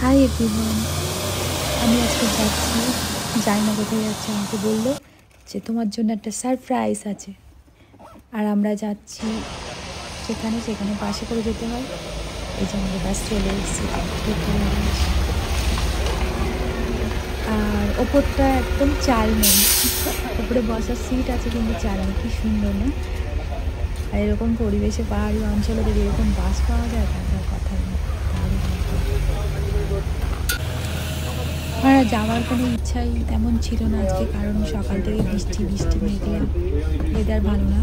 Hi everyone, আমি আজকে যাচ্ছি, জানি না কোথায় যাচ্ছি। আমাকে বললো যে তোমার জন্য একটা সারপ্রাইজ আছে। আর আমরা যাচ্ছি সেখানে বাসে করে যেতে হয়। এই যে আমাদের বাস চলে এসেছি, আর ওপরটা একদম চাল নেই, ওপরে বসার সিট আছে কিন্তু চাল নেই। কি সুন্দর না? আর এরকম পরিবেশে পাহাড়ি অঞ্চলে যদি এরকম বাস পাওয়া যায় তার কথা নেই। আর যাওয়ার কোনো ইচ্ছাই তেমন ছিল না আজকে, কারণ সকাল থেকে বৃষ্টি মেঘলা, ওয়েদার ভালো না।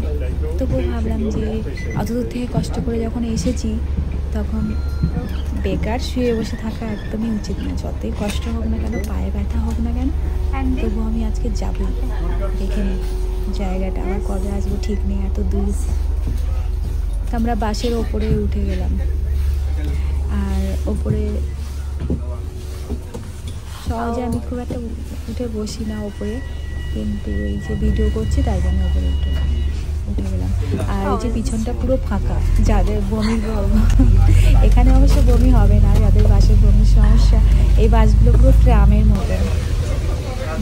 তবুও ভাবলাম যে অত দূর থেকে কষ্ট করে যখন এসেছি তখন বেকার শুয়ে বসে থাকা একদমই উচিত না। যতই কষ্ট হোক না কেন, পায়ে ব্যথা হোক না কেন, তবুও আমি আজকে যাবো। দেখে নিই জায়গাটা, আবার কবে আসবো ঠিক নেই, এত দূর। আমরা বাসের ওপরে উঠে গেলাম, আর ওপরে সহজে আমি খুব একটা উঠে বসি না ওপরে, কিন্তু এই যে ভিডিও করছি তাই জন্য ওপরে উঠে গেলাম। আর এই যে পিছনটা পুরো ফাঁকা, যাদের বমির এখানে অবশ্য বমি হবে না, যাদের বাসে বমির সমস্যা, এই বাসগুলো পুরো ট্রামের মতো,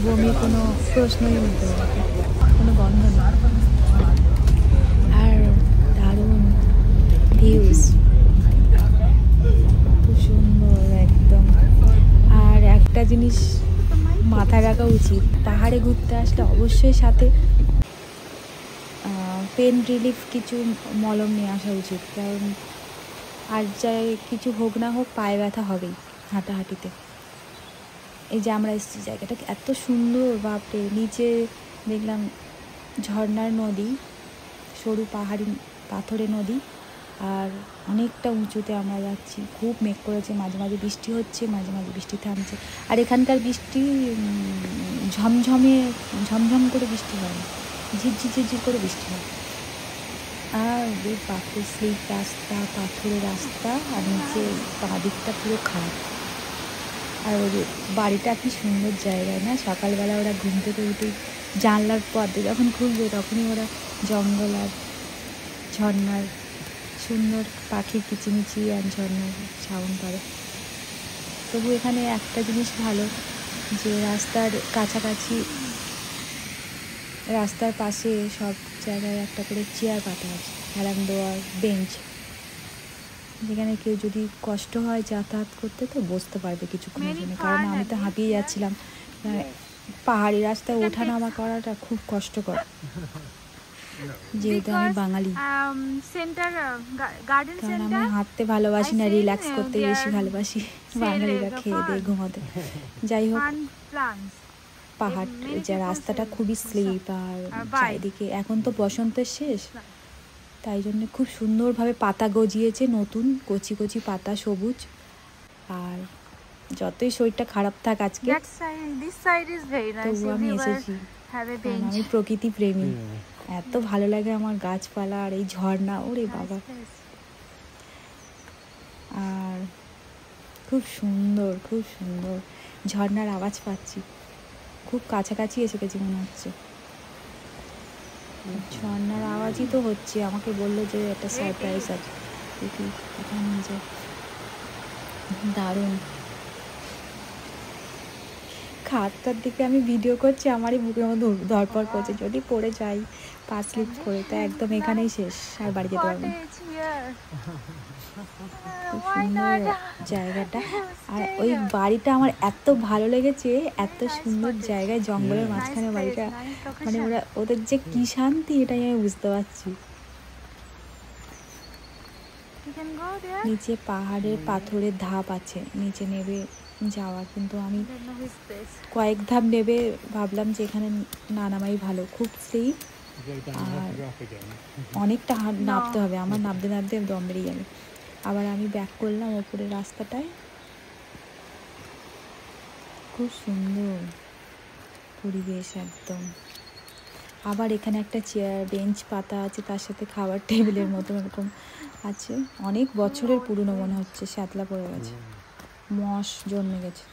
বমির কোনো প্রশ্নই উঠবে না, কোনো গন্ধ না। আর দারুণ ভিউজ, খুব সুন্দর একদম। আর একটা জিনিস মাথায় রাখা উচিত, পাহাড়ে ঘুরতে আসলে অবশ্যই সাথে পেন রিলিফ কিছু মলম নিয়ে আসা উচিত, কারণ আর যাই কিছু হোক না হোক পায়ে ব্যথা হবেই হাঁটাহাঁটিতে। এই যে আমরা এসেছি, জায়গাটা এত সুন্দর, বাপরে। নিচে দেখলাম ঝর্ণার নদী, সরু পাহাড়ি পাথরের নদী, আর অনেকটা উঁচুতে আমরা যাচ্ছি। খুব মেঘ করেছে, মাঝে মাঝে বৃষ্টি হচ্ছে, মাঝে মাঝে বৃষ্টি থামছে। আর এখানকার বৃষ্টি ঝমঝম করে বৃষ্টি হয় না, ঝিরঝির করে বৃষ্টি হয়। আর ওই পাথর স্লিপ রাস্তা, পাথরের রাস্তা, আর নিচে পা দিকটা পুরো খারাপ। আর ওই বাড়িটা কি সুন্দর জায়গায় না? সকালবেলা ওরা ঘুম থেকে উঠে জানলার পর্দা যখন খুলবে তখনই ওরা জঙ্গল আর ঝর্ণার সুন্দর পাখির কিচিমিচি আর ঝর্ণার সাউন্ড করে। তবু এখানে একটা জিনিস ভালো, যে রাস্তার কাছাকাছি, রাস্তার পাশে সব জায়গায় একটা করে চেয়ার পাতা আছে, হেলান দেওয়ার বেঞ্চ, যেখানে কেউ যদি কষ্ট হয় যাতায়াত করতে তো বসতে পারবে কিছুক্ষণের জন্য। কারণ আমি তো হাঁপিয়ে যাচ্ছিলাম, পাহাড়ি রাস্তায় ওঠা নামা করাটা খুব কষ্টকর, যেহেতু আমি বাঙালি। কারণ আমি হাঁটতে ভালোবাসি না, রিল্যাক্স করতে বেশি ভালোবাসি। বাঙালিরা খেয়ে দিয়ে ঘুমাতে। যাই হোক, পাহাড় যে রাস্তাটা খুবই স্লিপ, আর চারিদিকে এখন তো বসন্তের শেষ, তাই জন্য খুব সুন্দরভাবে পাতা গজিয়েছে, নতুন কচি কচি পাতা, সবুজ। আর যতই শরীরটা খারাপ থাক আজকে, তবু আমি এসেছি, আমি প্রকৃতি প্রেমী। এত ভালো লাগে আমার গাছপালা আর এই ঝর্ণা, ওরে বাবা। আর খুব সুন্দর, খুব সুন্দর ঝর্ণার আওয়াজ পাচ্ছি, খুব কাছাকাছি এসে গেছি মনে হচ্ছে। ঝর্ণার আওয়াজই তো হচ্ছে। আমাকে বললো যে একটা সারপ্রাইজ আছে, দেখি এখানে যে দারুণ। খাতটার দিকে আমি ভিডিও করছি, আমারই বুকের মধ্যে ধরপড় করছে, যদি পড়ে যাই পা স্লিপ করে, তো একদম এখানেই শেষ, আর বাড়ি যেতে পারবো না। খুব সুন্দর জায়গাটা। আর ওই বাড়িটা আমার এত ভালো লেগেছে, এত সুন্দর জায়গায়, জঙ্গলের মাঝখানে বাড়িটা, মানে ওদের যে কি শান্তি, এটাই আমি বুঝতে পারছি। নিচে পাহাড়ের পাথরের ধাপ আছে, নিচে নেবে যাওয়া, কিন্তু আমি কয়েক ধাপ নেবে ভাবলাম যে এখানে না নামাই ভালো, খুব স্লিপ, আর অনেকটা নামতে হবে, আমার নামতে নামতে দম বেরিয়ে যাবে। আবার আমি ব্যাক করলাম ওপরের রাস্তাটায়। খুব সুন্দর পরিবেশ একদম। আবার এখানে একটা চেয়ার বেঞ্চ পাতা আছে, তার সাথে খাবার টেবিলের মতো এরকম আছে, অনেক বছরের পুরনো মনে হচ্ছে, শ্যাতলা পড়ে গেছে, মশ জন্মে গেছে।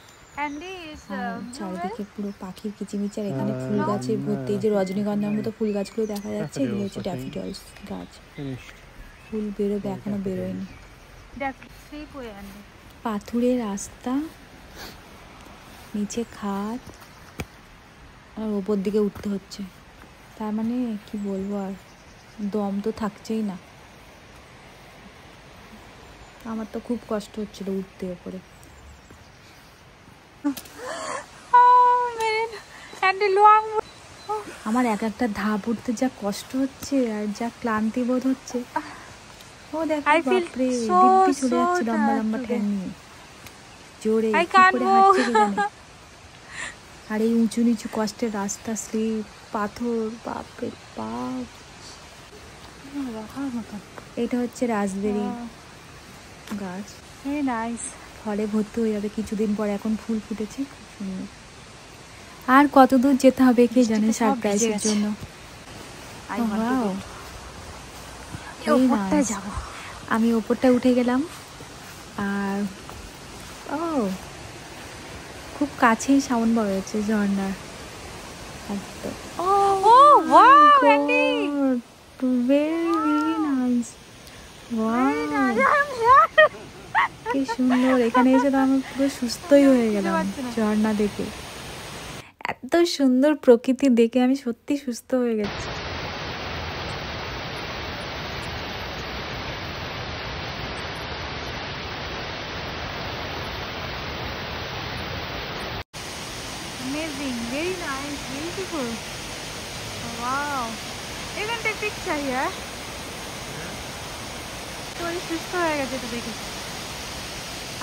চারিদিকে পুরো পাখির কিচিমিচি, আর এখানে ফুল গাছে ভর্তি, যে রজনীগন্ধার মতো ফুল গাছগুলো দেখা যাচ্ছে, এগুলো হচ্ছে ড্যাফোডিলস গাছ। ফুল বেরোবে, এখনো বেরোয়নি। পাথুরে রাস্তা, নিচে খাদ, আর ওপর দিকে উঠতে হচ্ছে। তার মানে কি বলবো, আর দম তো থাকছেই না। আমার তো খুব কষ্ট হচ্ছিল উঠতে ওপরে। আমার এক একটা ধাপ উঠতে যা কষ্ট হচ্ছে আর যা ক্লান্তি বোধ হচ্ছে। ও দেখো, বাপরে, দিব্যি চলে যাচ্ছে লম্বা লম্বা ঠ্যাং নিয়ে, জোরে কি করে হাঁটছে কে জানে। আর এই উঁচু নিচু কষ্টের রাস্তা, স্লিপ, পাথর, বাপরে বাপ। এটা হচ্ছে রাসবেরি গাছ, ফলে ভর্তি হয়ে যাবে কিছুদিন পর। এখন ফুল ফুটেছে, খুব সুন্দর। আর কত দূর যেতে হবে কে জানে সারপ্রাইজের জন্য। আমি ওপরটা উঠে গেলাম, আর ও খুব কাছেই সাউন্ড বার হয়েছে ঝর্ণার। কি সুন্দর! এখানে এসে তো আমি পুরো সুস্থই হয়ে গেলাম ঝর্ণা দেখে। এত সুন্দর প্রকৃতি দেখে আমি সত্যি সুস্থ হয়ে গেছি। Amazing, very nice, beautiful. Wow, you can take picture here. Very সুস্থ হয়ে গেছে তো দেখে।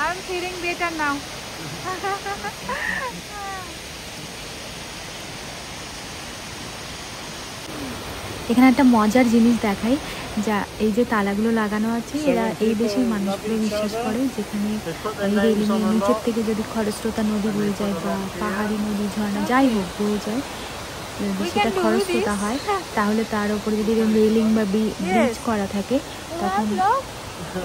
I'm feeling better now. এখানে একটা মজার জিনিস দেখাই, যা এই যে তালাগুলো লাগানো আছে, এরা এই দেশের মানুষগুলো বিশ্বাস করে যেখানে রেলিংয়ের নিচের থেকে যদি খরস্রোতা নদী বয়ে যায় বা পাহাড়ি নদী, ঝর্ণা যাই হোক বয়ে যায়, যদি সেটা খরস্রোতা হয়, তাহলে তার উপরে যদি রেলিং বা ব্রিজ করা থাকে, তখন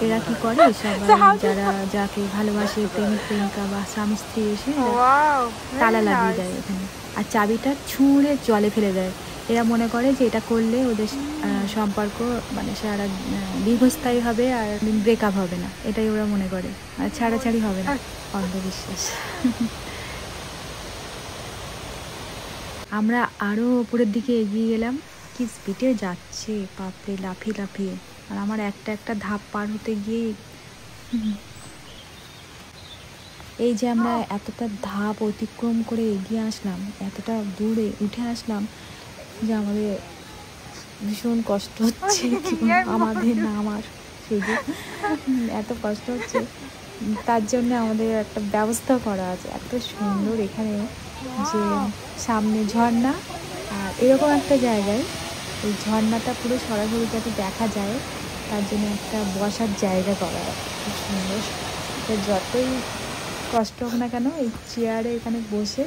এরা কি করে, সবাই যারা যাকে ভালোবাসে, প্রেমিক প্রেমিকা বা স্বামী স্ত্রী, এসে তালা লাগিয়ে দেয় এখানে, আর চাবিটা ছুঁড়ে জলে ফেলে দেয়। এরা মনে করে যে এটা করলে ওদের সম্পর্ক মানে সারা দীর্ঘস্থায়ী হবে আর ব্রেকআপ হবে না, এটাই ওরা মনে করে, আর ছাড়াছাড়ি হবে না। অন্ধবিশ্বাস। আমরা আরও ওপরের দিকে এগিয়ে গেলাম। কি স্পিডে যাচ্ছে, বাপরে, লাফিয়ে লাফিয়ে। আর আমার একটা একটা ধাপ পার হতে গিয়ে, এই যে আমরা এতটা ধাপ অতিক্রম করে এগিয়ে আসলাম, এতটা দূরে উঠে আসলাম, যে আমাদের ভীষণ কষ্ট হচ্ছে। আমাদের না, আমার শুধু এত কষ্ট হচ্ছে। তার জন্য আমাদের একটা ব্যবস্থা করা আছে। এত সুন্দর এখানে, যে সামনে ঝর্ণা, আর এরকম একটা জায়গায় এই ঝর্ণাটা পুরো সরাসরি যাতে দেখা যায়, তার জন্য একটা বসার জায়গা করা আছে, খুব সুন্দর। তো যতই কষ্ট হোক না কেন, এই চেয়ারে এখানে বসে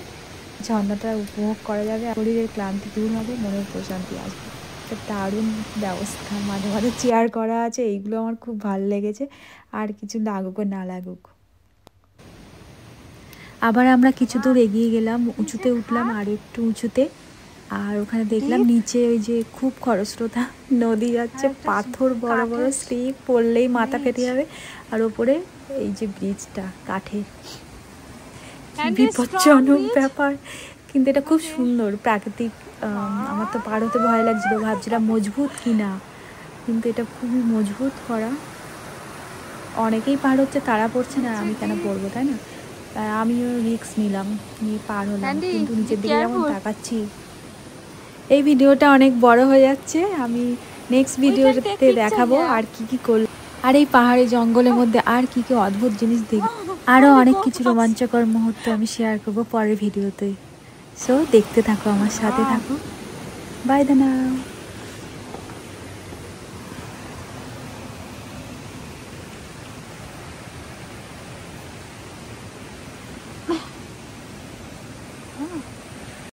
ঝর্ণাটা উপভোগ করা যাবে, শরীরের ক্লান্তি দূর হবে, মনের প্রশান্তি আসবে। একটা দারুণ ব্যবস্থা। মাঝে মাঝে চেয়ার করা আছে, এইগুলো আমার খুব ভালো লেগেছে। আর কিছু লাগুক না লাগুক। আবার আমরা কিছু দূর এগিয়ে গেলাম, উঁচুতে উঠলাম, আর একটু উঁচুতে, আর ওখানে দেখলাম নিচে ওই যে খুব খরস্রোতা নদী যাচ্ছে, পাথর বড় বড়, স্লিপ পড়লেই মাথা ফেটে যাবে। আর ওপরে এই যে ব্রিজটা কাঠের, বিপজ্জনক ব্যাপার, কিন্তু এটা খুব সুন্দর প্রাকৃতিক। আমার তো পার হতে ভয় লাগছিল, ভাবছিলাম মজবুত কিনা, কিন্তু এটা খুবই মজবুত করা। অনেকেই পার হচ্ছে, তারা পড়ছে না, আমি কেন পড়বো, তাই না? আমিও রিস্ক নিলাম, নিয়ে পার হলাম, কিন্তু নিচের দিকে যেমন তাকাচ্ছি। এই ভিডিওটা অনেক বড় হয়ে যাচ্ছে, আমি নেক্সট ভিডিওতে দেখাবো আর কি করলাম, আর এই পাহাড়ি জঙ্গলের মধ্যে আর কি অদ্ভুত জিনিস দেখব। আরও অনেক কিছু রোমাঞ্চকর মুহূর্ত আমি শেয়ার করবো পরের ভিডিওতে। সো দেখতে থাকো, আমার সাথে থাকো। বাই দেন।